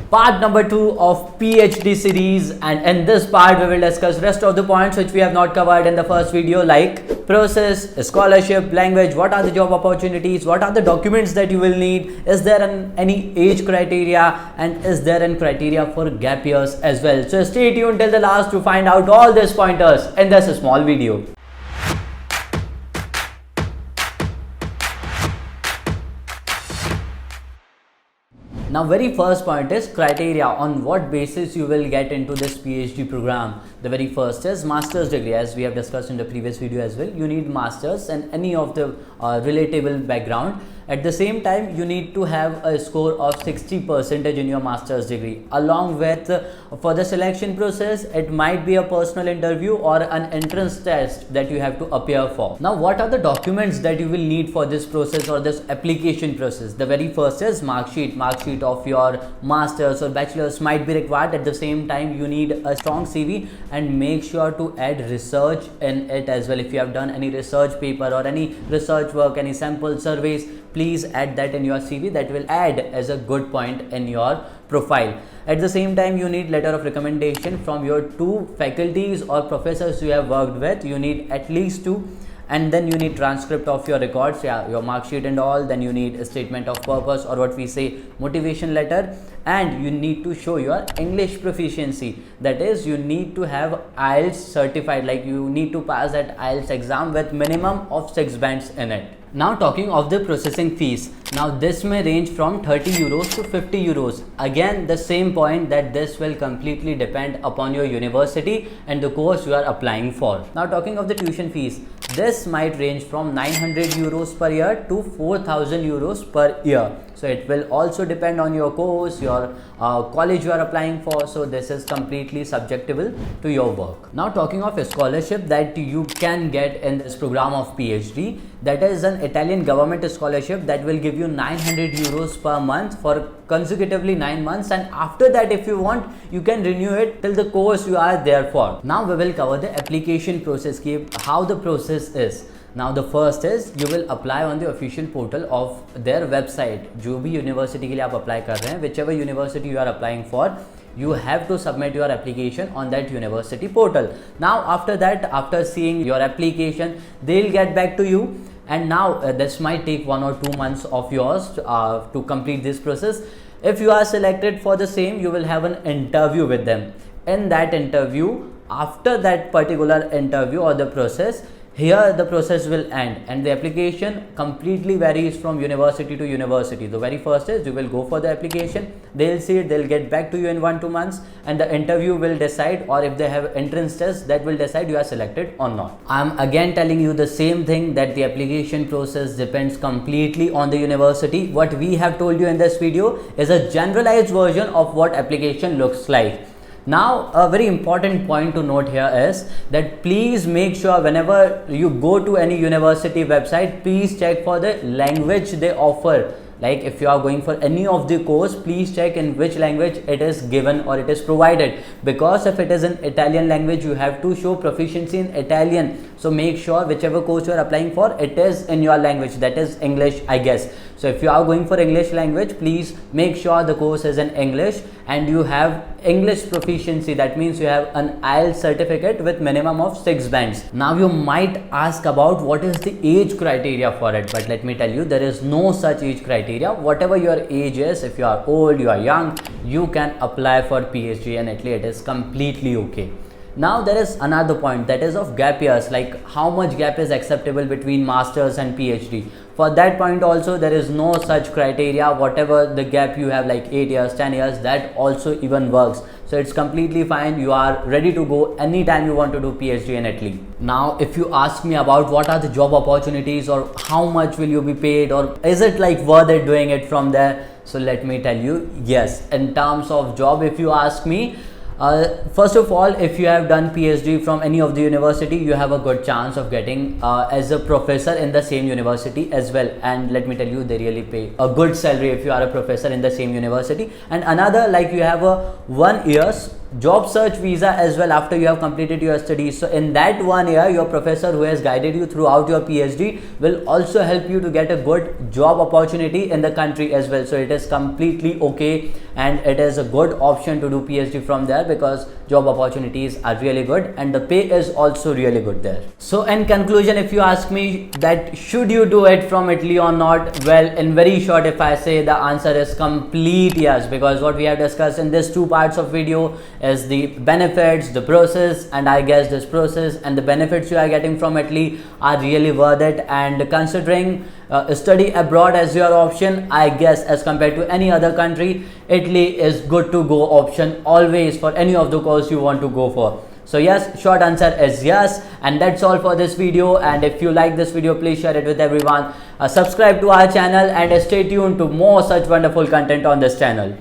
part number 2 of PhD series, and in this part we will discuss rest of the points which we have not covered in the first video, like process, scholarship, language, what are the job opportunities, what are the documents that you will need, is there any age criteria, and is there any criteria for gap years as well. So stay tuned till the last to find out all these pointers in this small video. Now, very first point is criteria, on what basis you will get into this PhD program. The very first is master's degree, as we have discussed in the previous video as well. You need master's and any of the relatable background. At the same time, you need to have a score of 60% in your master's degree. Along with, for the selection process, it might be a personal interview or an entrance test that you have to appear for. Now, what are the documents that you will need for this process or this application process? The very first is mark sheet of your master's or bachelor's might be required. At the same time, you need a strong CV and make sure to add research in it as well. If you have done any research paper or any research work, any sample surveys, please add that in your CV. That will add as a good point in your profile. At the same time, you need letter of recommendation from your 2 faculties or professors you have worked with. You need at least 2. And then you need transcript of your records, your mark sheet and all. Then you need a statement of purpose, or what we say motivation letter, and you need to show your English proficiency. That is, you need to have IELTS certified, like you need to pass that IELTS exam with minimum of 6 bands in it. Now, talking of the processing fees, now this may range from 30 euros to 50 euros. Again, the same point that this will completely depend upon your university and the course you are applying for. Now, talking of the tuition fees, this might range from 900 euros per year to 4000 euros per year. So it will also depend on your course, your college you are applying for. So this is completely subjectable to your work. Now, talking of a scholarship that you can get in this program of PhD, that is an Italian government scholarship that will give you 900 euros per month for consecutively 9 months, and after that, if you want, you can renew it till the course you are there for. Now we will cover the application process, how the process is. Now, the first is you will apply on the official portal of their website. जो भी university के लिए आप apply कर रहे हैं, whichever university you are applying for, you have to submit your application on that university portal. Now, after that, after seeing your application, they'll get back to you. And now this might take 1 or 2 months of yours to complete this process. If you are selected for the same, you will have an interview with them. In that interview, after that particular interview or the process, here the process will end, and the application completely varies from university to university. The very first is you will go for the application, they'll see it, they'll get back to you in 1-2 months, and the interview will decide, or if they have entrance test, that will decide you are selected or not. I'm again telling you the same thing, that the application process depends completely on the university. What we have told you in this video is a generalized version of what application looks like. Now, a very important point to note here is that please make sure whenever you go to any university website, please check for the language they offer. Like if you are going for any of the course, please check in which language it is given or it is provided, because if it is in Italian language, you have to show proficiency in Italian. So make sure whichever course you are applying for, it is in your language, that is English, I guess. So if you are going for English language, please make sure the course is in English and you have English proficiency. That means you have an IELTS certificate with minimum of 6 bands. Now you might ask about what is the age criteria for it, but let me tell you, there is no such age criteria. Whatever your age is, if you are old, you are young, you can apply for PhD in Italy. It is completely okay. Now there is another point, that is of gap years, like how much gap is acceptable between masters and PhD. For that point also, there is no such criteria. Whatever the gap you have, like 8 years, 10 years, that also even works. So it's completely fine. You are ready to go anytime you want to do PhD in Italy. Now, if you ask me about what are the job opportunities or how much will you be paid, or is it like worth it doing it from there? So let me tell you, yes, in terms of job, if you ask me, first of all, if you have done PhD from any of the university, you have a good chance of getting as a professor in the same university as well. And let me tell you, they really pay a good salary if you are a professor in the same university. And another, like you have a 1 year's job search visa as well after you have completed your studies. So in that 1 year, your professor who has guided you throughout your PhD will also help you to get a good job opportunity in the country as well. So it is completely okay, and it is a good option to do PhD from there because job opportunities are really good and the pay is also really good there. So in conclusion, if you ask me that should you do it from Italy or not, well, in very short, if I say, the answer is complete yes, because what we have discussed in this 2 parts of video is the benefits, the process, and I guess this process and the benefits you are getting from Italy are really worth it. And considering study abroad as your option, I guess as compared to any other country, Italy is good to go option always for any of the course you want to go for. So yes, short answer is yes. And that's all for this video. And if you like this video, please share it with everyone. Subscribe to our channel and stay tuned to more such wonderful content on this channel.